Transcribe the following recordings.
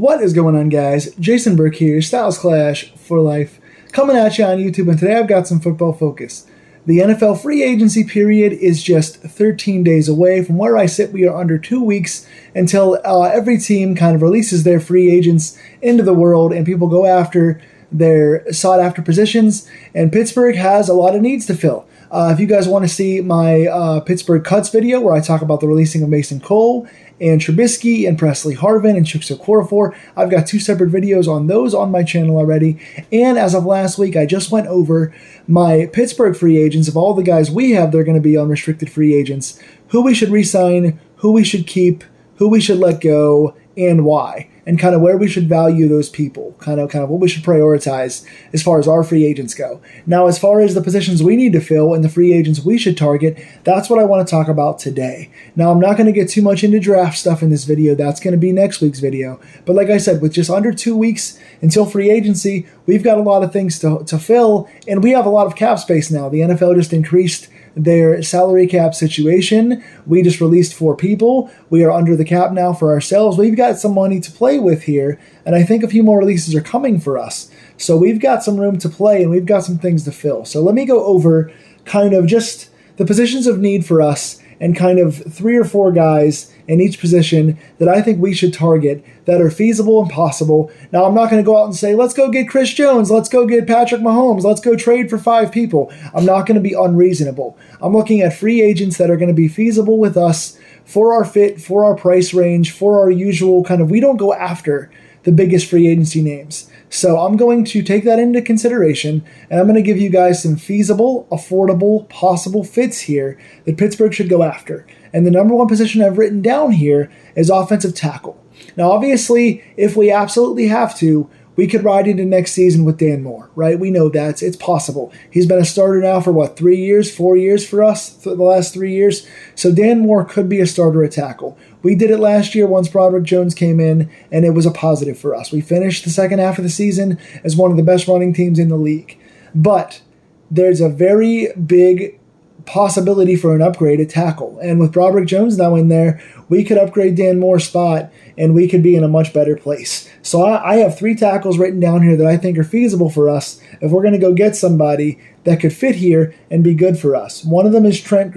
What is going on, guys? Jason Burke here, Styles Clash for Life, coming at you on YouTube, and today I've got some football focus. The NFL free agency period is just 13 days away. From where I sit, we are under 2 weeks until every team kind of releases their free agents into the world and people go after their sought-after positions, and Pittsburgh has a lot of needs to fill. If you guys want to see my Pittsburgh Cuts video where I talk about the releasing of Mason Cole and Trubisky and Presley Harvin and Chuks Okorafor, I've got 2 separate videos on those on my channel already. And as of last week, I just went over my Pittsburgh free agents of all the guys we have. They're going to be unrestricted free agents, who we should re-sign, who we should keep, who we should let go, and why, and kind of where we should value those people, kind of what we should prioritize as far as our free agents go. Now, as far as the positions we need to fill and the free agents we should target, that's what I want to talk about today. Now, I'm not going to get too much into draft stuff in this video. That's going to be next week's video. But like I said, with just under 2 weeks until free agency, we've got a lot of things to fill, and we have a lot of cap space now. The NFL just increased their salary cap situation. We just released 4 people. We are under the cap now for ourselves. We've got some money to play with here, and I think a few more releases are coming for us. So we've got some room to play, and we've got some things to fill. So let me go over kind of just the positions of need for us and kind of 3 or 4 guys in each position that I think we should target that are feasible and possible. Now, I'm not going to go out and say, let's go get Chris Jones, let's go get Patrick Mahomes, let's go trade for 5 people. I'm not going to be unreasonable. I'm looking at free agents that are going to be feasible with us for our fit, for our price range, for our usual kind of, we don't go after the biggest free agency names. So I'm going to take that into consideration, and I'm going to give you guys some feasible, affordable, possible fits here that Pittsburgh should go after. And the number 1 position I've written down here is offensive tackle. Now, obviously, if we absolutely have to, we could ride into next season with Dan Moore, right? We know that. It's possible. He's been a starter now for, 3 years, 4 years for us, for the last 3 years. So Dan Moore could be a starter at tackle. We did it last year once Broderick Jones came in, and it was a positive for us. We finished the second half of the season as one of the best running teams in the league. But there's a very big possibility for an upgrade at tackle. And with Broderick Jones now in there, we could upgrade Dan Moore's spot, and we could be in a much better place. So I have 3 tackles written down here that I think are feasible for us if we're going to go get somebody that could fit here and be good for us. One of them is Trent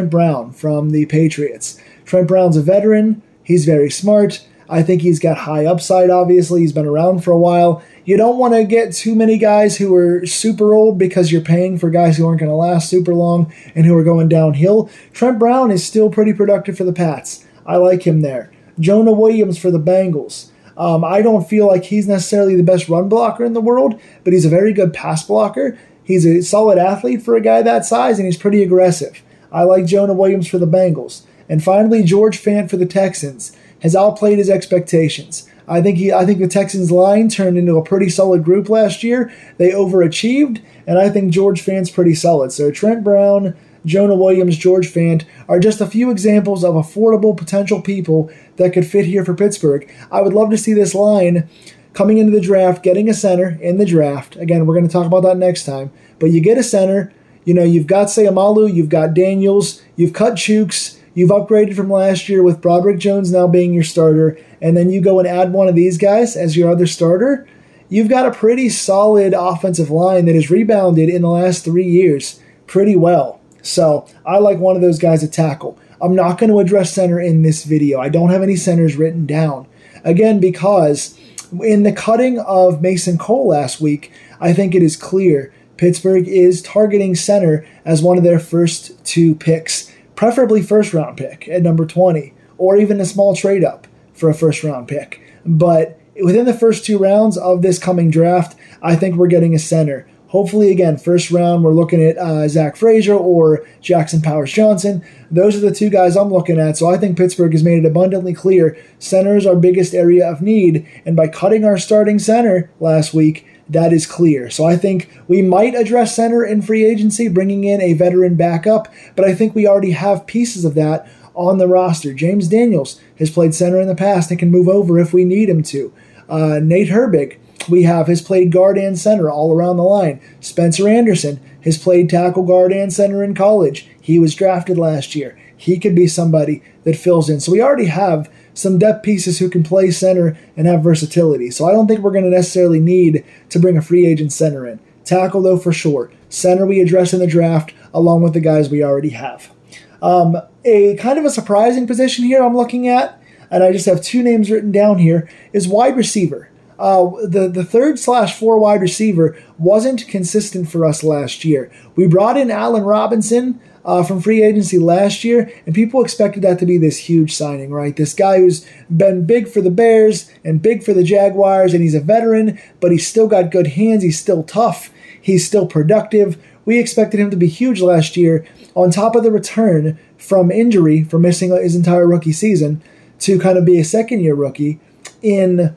Brown from the Patriots. Trent Brown's a veteran. He's very smart. I think he's got high upside, obviously. He's been around for a while. You don't want to get too many guys who are super old because you're paying for guys who aren't going to last super long and who are going downhill. Trent Brown is still pretty productive for the Pats. I like him there. Jonah Williams for the Bengals. I don't feel like he's necessarily the best run blocker in the world, but he's a very good pass blocker. He's a solid athlete for a guy that size, and he's pretty aggressive. I like Jonah Williams for the Bengals. And finally, George Fant for the Texans has outplayed his expectations. I think the Texans line turned into a pretty solid group last year. They overachieved, and I think George Fant's pretty solid. So Trent Brown, Jonah Williams, George Fant are just a few examples of affordable potential people that could fit here for Pittsburgh. I would love to see this line coming into the draft, getting a center in the draft. Again, we're going to talk about that next time. But you get a center. You know, you've got Sayamalu, you've got Daniels, you've cut Chuks, you've upgraded from last year with Broderick Jones now being your starter, and then you go and add one of these guys as your other starter. You've got a pretty solid offensive line that has rebounded in the last 3 years pretty well. So I like one of those guys at tackle. I'm not going to address center in this video. I don't have any centers written down. Again, because in the cutting of Mason Cole last week, I think it is clear Pittsburgh is targeting center as one of their first 2 picks, preferably first-round pick at number 20, or even a small trade-up for a first-round pick. But within the first 2 rounds of this coming draft, I think we're getting a center. Hopefully, again, first round, we're looking at Zach Frazier or Jackson Powers-Johnson. Those are the 2 guys I'm looking at, so I think Pittsburgh has made it abundantly clear center is our biggest area of need, and by cutting our starting center last week, that is clear. So I think we might address center in free agency, bringing in a veteran backup, but I think we already have pieces of that on the roster. James Daniels has played center in the past and can move over if we need him to. Nate Herbig has played guard and center all around the line. Spencer Anderson has played tackle, guard, and center in college. He was drafted last year. He could be somebody that fills in. So we already have some depth pieces who can play center and have versatility. So I don't think we're going to necessarily need to bring a free agent center in. Tackle, though, for sure. Center we address in the draft, along with the guys we already have. A kind of a surprising position here I'm looking at, and I just have two names written down here, is wide receiver. The 3rd/4 wide receiver wasn't consistent for us last year. We brought in Allen Robinson from free agency last year, and people expected that to be this huge signing, right? This guy who's been big for the Bears and big for the Jaguars, and he's a veteran, but he's still got good hands. He's still tough. He's still productive. We expected him to be huge last year, on top of the return from injury, from missing his entire rookie season, to kind of be a second-year rookie in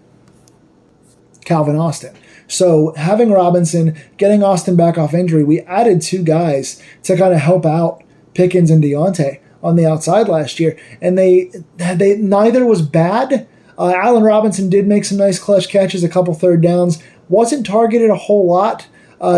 Calvin Austin. So having Robinson, getting Austin back off injury, we added 2 guys to kind of help out Pickens and Deontay on the outside last year, and they neither was bad. Allen Robinson did make some nice clutch catches, a couple third downs, wasn't targeted a whole lot.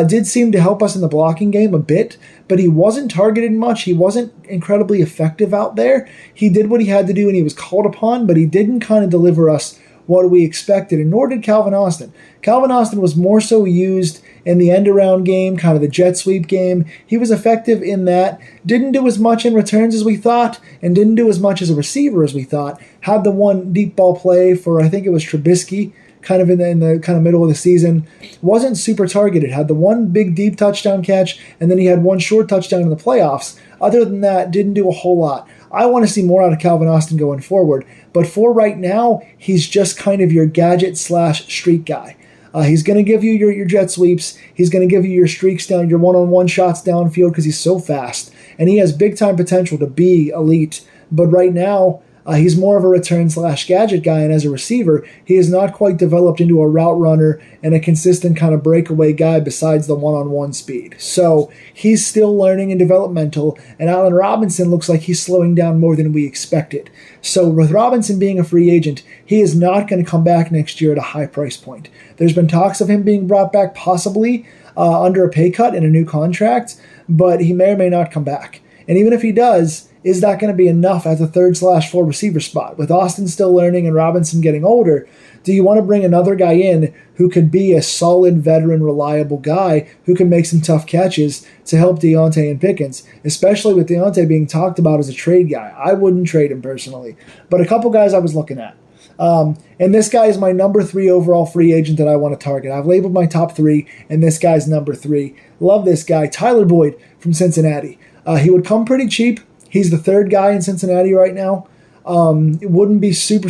Did seem to help us in the blocking game a bit, but he wasn't targeted much. He wasn't incredibly effective out there. He did what he had to do and he was called upon, but he didn't kind of deliver us what we expected, and nor did Calvin Austin. Calvin Austin was more so used in the end-around game, kind of the jet sweep game. He was effective in that, didn't do as much in returns as we thought, and didn't do as much as a receiver as we thought. Had the one deep ball play for, I think it was Trubisky, kind of in the kind of middle of the season. Wasn't super targeted. Had the one big deep touchdown catch, and then he had one short touchdown in the playoffs. Other than that, didn't do a whole lot. I want to see more out of Calvin Austin going forward, but for right now, he's just kind of your gadget/streak guy. He's going to give you your jet sweeps. He's going to give you your streaks down, your one-on-one shots downfield because he's so fast, and he has big-time potential to be elite. But right now, he's more of a return/gadget guy, and as a receiver, he is not quite developed into a route runner and a consistent kind of breakaway guy besides the one-on-one speed. So he's still learning and developmental, and Allen Robinson looks like he's slowing down more than we expected. So with Robinson being a free agent, he is not going to come back next year at a high price point. There's been talks of him being brought back possibly under a pay cut in a new contract, but he may or may not come back. And even if he does, is that going to be enough at the 3rd/4 receiver spot? With Austin still learning and Robinson getting older, do you want to bring another guy in who could be a solid, veteran, reliable guy who can make some tough catches to help Deontay and Pickens, especially with Deontay being talked about as a trade guy? I wouldn't trade him personally, but a couple guys I was looking at. And this guy is my number 3 overall free agent that I want to target. I've labeled my top 3, and this guy's number 3. Love this guy, Tyler Boyd from Cincinnati. He would come pretty cheap. He's the 3rd guy in Cincinnati right now. It wouldn't be super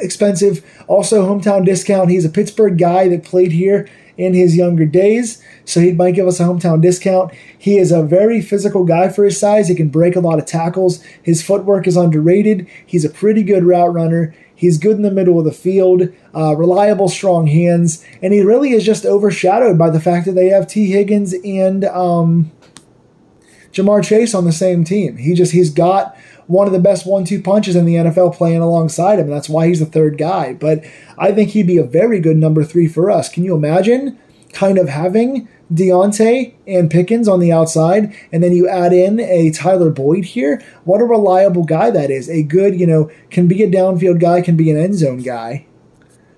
expensive. Also, hometown discount. He's a Pittsburgh guy that played here in his younger days, so he might give us a hometown discount. He is a very physical guy for his size. He can break a lot of tackles. His footwork is underrated. He's a pretty good route runner. He's good in the middle of the field, reliable, strong hands, and he really is just overshadowed by the fact that they have T. Higgins and Jamar Chase on the same team. He's got one of the best 1-2 punches in the NFL playing alongside him, and that's why he's the 3rd guy. But I think he'd be a very good number 3 for us. Can you imagine kind of having Deontay and Pickens on the outside, and then you add in a Tyler Boyd here? What a reliable guy that is. A good, can be a downfield guy, can be an end zone guy,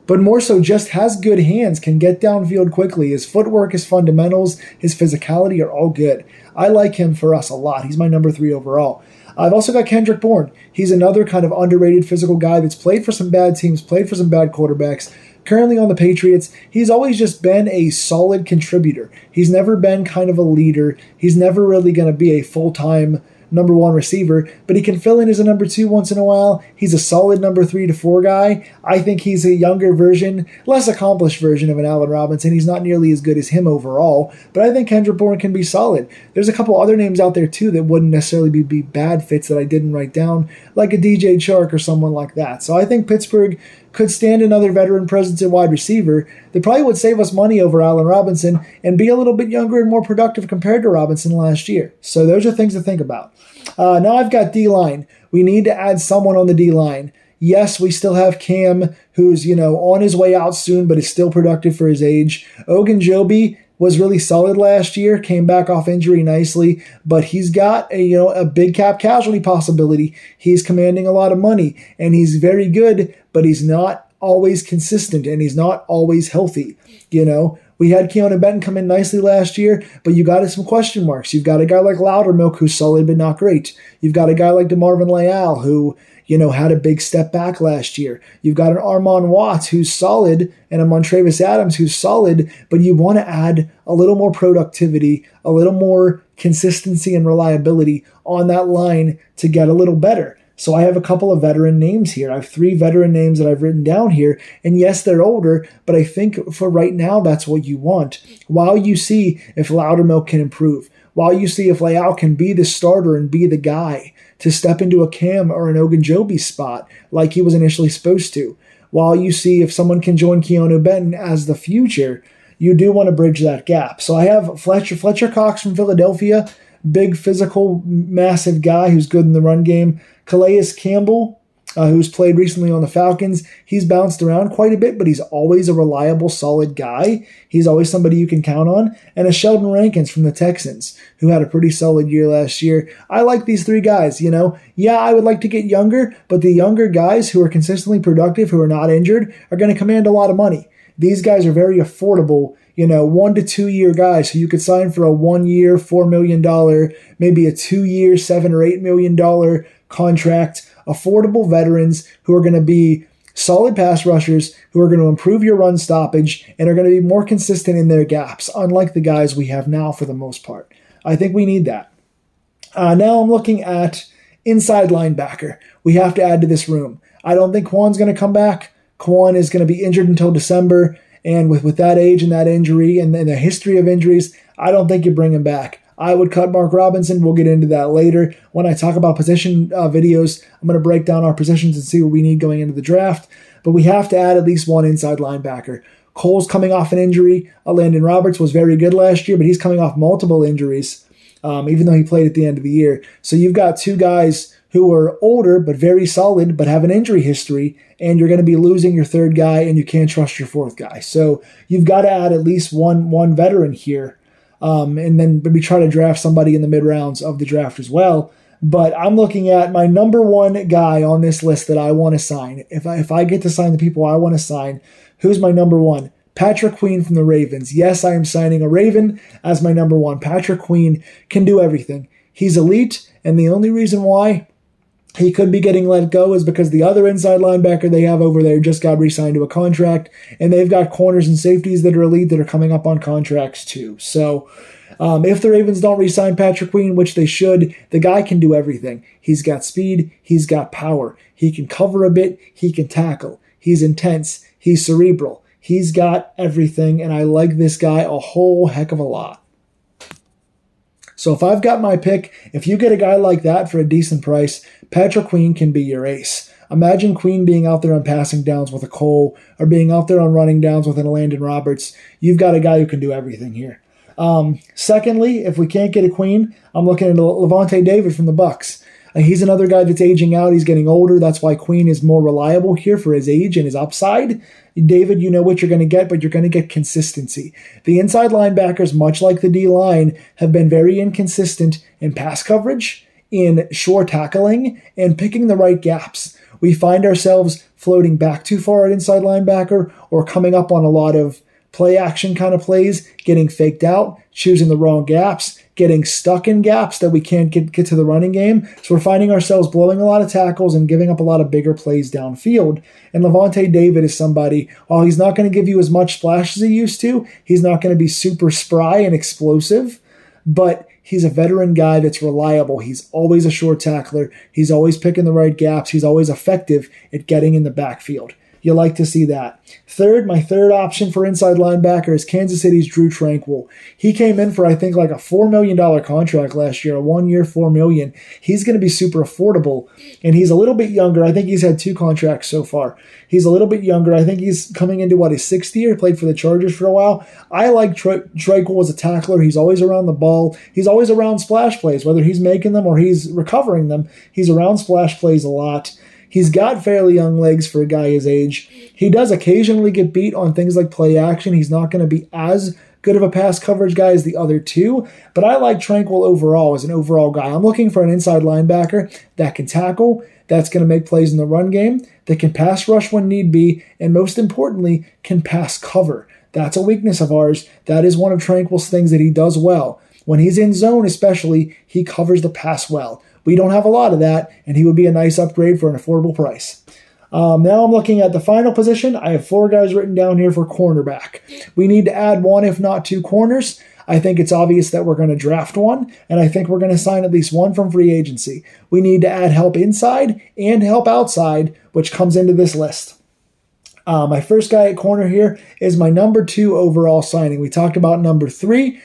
but more so just has good hands, can get downfield quickly. His footwork, his fundamentals, his physicality are all good. I like him for us a lot. He's my number 3 overall. I've also got Kendrick Bourne. He's another kind of underrated physical guy that's played for some bad teams, played for some bad quarterbacks, currently on the Patriots. He's always just been a solid contributor. He's never been kind of a leader. He's never really going to be a full-time number 1 receiver, but he can fill in as a number 2 once in a while. He's a solid number 3 to 4 guy. I think he's a younger version, less accomplished version of an Allen Robinson. He's not nearly as good as him overall, but I think Kendrick Bourne can be solid. There's a couple other names out there too that wouldn't necessarily be bad fits that I didn't write down, like a DJ Chark or someone like that. So I think Pittsburgh could stand another veteran presence at wide receiver that probably would save us money over Allen Robinson and be a little bit younger and more productive compared to Robinson last year. So those are things to think about. Now I've got D-line. We need to add someone on the D-line. Yes, we still have Cam, who's, on his way out soon, but is still productive for his age. Ogunjobi was really solid last year, came back off injury nicely, but he's got a big cap casualty possibility. He's commanding a lot of money, and he's very good, but he's not always consistent, and he's not always healthy. We had Keanu Benton come in nicely last year, but you got some question marks. You've got a guy like Loudermilk who's solid but not great. You've got a guy like DeMarvin Leal who had a big step back last year. You've got an Armon Watts who's solid and a Montravis Adams who's solid, but you want to add a little more productivity, a little more consistency and reliability on that line to get a little better. So I have a couple of veteran names here. I have 3 veteran names that I've written down here. And yes, they're older, but I think for right now, that's what you want. While you see if Loudermilk can improve, while you see if Leal can be the starter and be the guy to step into a Cam or an Ogunjobi spot like he was initially supposed to, while you see if someone can join Keanu Benton as the future, you do want to bridge that gap. So I have Fletcher Cox from Philadelphia, big physical, massive guy who's good in the run game. Calais Campbell, who's played recently on the Falcons, he's bounced around quite a bit, but he's always a reliable, solid guy. He's always somebody you can count on. And a Sheldon Rankins from the Texans, who had a pretty solid year last year. I like these 3 guys, Yeah, I would like to get younger, but the younger guys who are consistently productive, who are not injured, are going to command a lot of money. These guys are very affordable, 1 to 2 year guys who you could sign for a 1 year, $4 million, maybe a 2 year, $7 or $8 million contract. Affordable veterans who are going to be solid pass rushers, who are going to improve your run stoppage and are going to be more consistent in their gaps, unlike the guys we have now for the most part. I think we need that. Now I'm looking at inside linebacker. We have to add to this room. I don't think Quan's going to come back. Quan is going to be injured until December, and with that age and that injury and the history of injuries, I don't think you bring him back. I would cut Mark Robinson. We'll get into that later. When I talk about position videos, I'm going to break down our positions and see what we need going into the draft. But we have to add at least one inside linebacker. Cole's coming off an injury. Landon Roberts was very good last year, but he's coming off multiple injuries, even though he played at the end of the year. So you've got 2 guys who are older but very solid but have an injury history, and you're going to be losing your 3rd guy, and you can't trust your 4th guy. So you've got to add at least one veteran here. And then we try to draft somebody in the mid-rounds of the draft as well. But I'm looking at my number 1 guy on this list that I want to sign. If I get to sign the people I want to sign, who's my number 1? Patrick Queen from the Ravens. Yes, I am signing a Raven as my number 1. Patrick Queen can do everything. He's elite, and the only reason why he could be getting let go is because the other inside linebacker they have over there just got re-signed to a contract, and they've got corners and safeties that are elite that are coming up on contracts too. So if the Ravens don't re-sign Patrick Queen, which they should, the guy can do everything. He's got speed. He's got power. He can cover a bit. He can tackle. He's intense. He's cerebral. He's got everything, and I like this guy a whole heck of a lot. So if I've got my pick, if you get a guy like that for a decent price, Patrick Queen can be your ace. Imagine Queen being out there on passing downs with a Cole, or being out there on running downs with a Landon Roberts. You've got a guy who can do everything here. Secondly, if we can't get a Queen, I'm looking at Levante David from the Bucs. He's another guy that's aging out. He's getting older. That's why Queen is more reliable here for his age and his upside. David, you know what you're going to get, but you're going to get consistency. The inside linebackers, much like the D-line, have been very inconsistent in pass coverage, in shore tackling, and picking the right gaps. We find ourselves floating back too far at inside linebacker, or coming up on a lot of play action kind of plays, getting faked out, choosing the wrong gaps, getting stuck in gaps that we can't get to the running game. So we're finding ourselves blowing a lot of tackles and giving up a lot of bigger plays downfield. And Levante David is somebody, while he's not going to give you as much splash as he used to, he's not going to be super spry and explosive, but he's a veteran guy that's reliable. He's always a short tackler. He's always picking the right gaps. He's always effective at getting in the backfield. You like to see that. My third option for inside linebacker is Kansas City's Drew Tranquill. He came in for, I think, like a $4 million contract last year, a 1 year, $4 million. He's going to be super affordable, and he's a little bit younger. I think he's had 2 contracts so far. He's a little bit younger. I think he's coming into, his 6th year, played for the Chargers for a while. I like Tranquill as a tackler. He's always around the ball. He's always around splash plays, whether he's making them or he's recovering them. He's around splash plays a lot. He's got fairly young legs for a guy his age. He does occasionally get beat on things like play action. He's not going to be as good of a pass coverage guy as the other two, but I like Tranquil overall as an overall guy. I'm looking for an inside linebacker that can tackle, that's going to make plays in the run game, that can pass rush when need be, and most importantly, can pass cover. That's a weakness of ours. That is one of Tranquil's things that he does well. When he's in zone especially, he covers the pass well. We don't have a lot of that, and he would be a nice upgrade for an affordable price. Now I'm looking at the final position. I have 4 guys written down here for cornerback. We need to add 1, if not 2 corners. I think it's obvious that we're going to draft 1, and I think we're going to sign at least 1 from free agency. We need to add help inside and help outside, which comes into this list. My first guy at corner here is my number 2 overall signing. We talked about number 3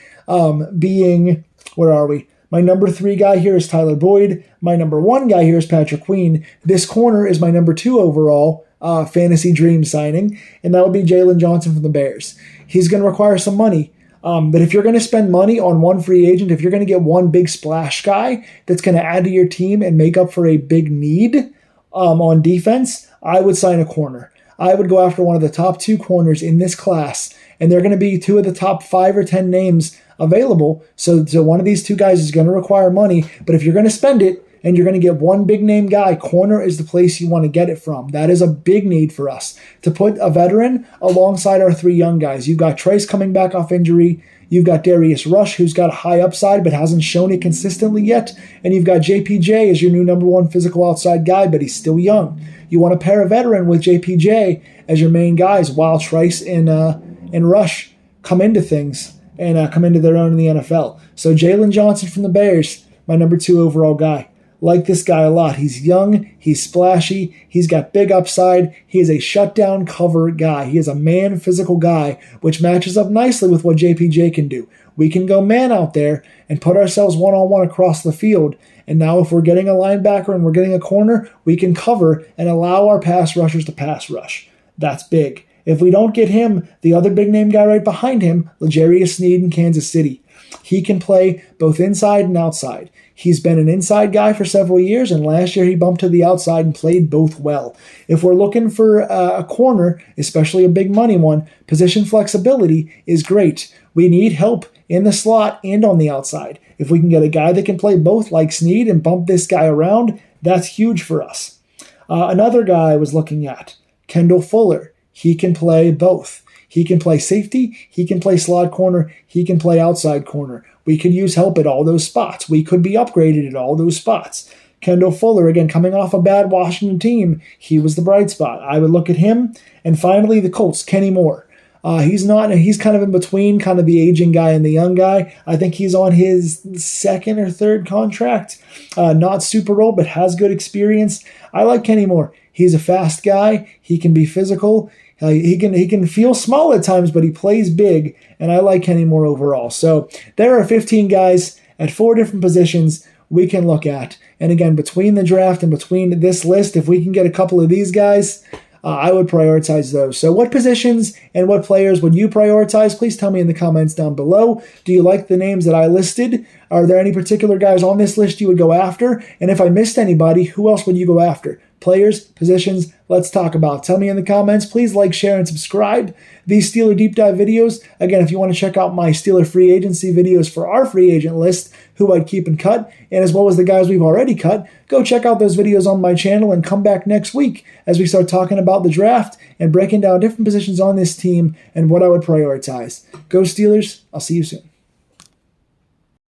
being, where are we? My number 3 guy here is Tyler Boyd. My number 1 guy here is Patrick Queen. This corner is my number 2 overall fantasy dream signing, and that would be Jalen Johnson from the Bears. He's going to require some money, but if you're going to spend money on 1 free agent, if you're going to get 1 big splash guy that's going to add to your team and make up for a big need on defense, I would sign a corner. I would go after one of the top 2 corners in this class, and they're going to be 2 of the top 5 or 10 names available. So one of these 2 guys is going to require money, but if you're going to spend it and you're going to get 1 big name guy, corner is the place you want to get it from. That is a big need for us to put a veteran alongside our 3 young guys. You've got Trace coming back off injury. You've got Darius Rush, who's got a high upside but hasn't shown it consistently yet. And you've got JPJ as your new number 1 physical outside guy, but he's still young. You want to pair a veteran with JPJ as your main guys while Trice and Rush come into things and come into their own in the NFL. So Jalen Johnson from the Bears, my number 2 overall guy. Like this guy a lot. He's young, he's splashy, he's got big upside, he is a shutdown cover guy. He is a man physical guy, which matches up nicely with what JPJ can do. We can go man out there and put ourselves one-on-one across the field. And now if we're getting a linebacker and we're getting a corner, we can cover and allow our pass rushers to pass rush. That's big. If we don't get him, the other big name guy right behind him, L'Jarius Sneed in Kansas City. He can play both inside and outside. He's been an inside guy for several years, and last year he bumped to the outside and played both well. If we're looking for a corner, especially a big money one, position flexibility is great. We need help in the slot and on the outside. If we can get a guy that can play both like Sneed and bump this guy around, that's huge for us. Another guy I was looking at, Kendall Fuller. He can play both. He can play safety, he can play slot corner, he can play outside corner. We could use help at all those spots. We could be upgraded at all those spots. Kendall Fuller, again, coming off a bad Washington team, he was the bright spot. I would look at him. And finally, the Colts, Kenny Moore. He's kind of in between, kind of the aging guy and the young guy. I think he's on his 2nd or 3rd contract. Not super old, but has good experience. I like Kenny Moore. He's a fast guy. He can be physical. He can feel small at times, but he plays big, and I like Kenny Moore overall. So there are 15 guys at 4 different positions we can look at. And again, between the draft and between this list, if we can get a couple of these guys, I would prioritize those. So what positions and what players would you prioritize? Please tell me in the comments down below. Do you like the names that I listed? Are there any particular guys on this list you would go after? And if I missed anybody, who else would you go after? Players, positions, let's talk about. Tell me in the comments. Please like, share, and subscribe. These Steeler Deep Dive videos, again, if you want to check out my Steeler free agency videos for our free agent list, who I'd keep and cut, and as well as the guys we've already cut, go check out those videos on my channel and come back next week as we start talking about the draft and breaking down different positions on this team and what I would prioritize. Go Steelers. I'll see you soon.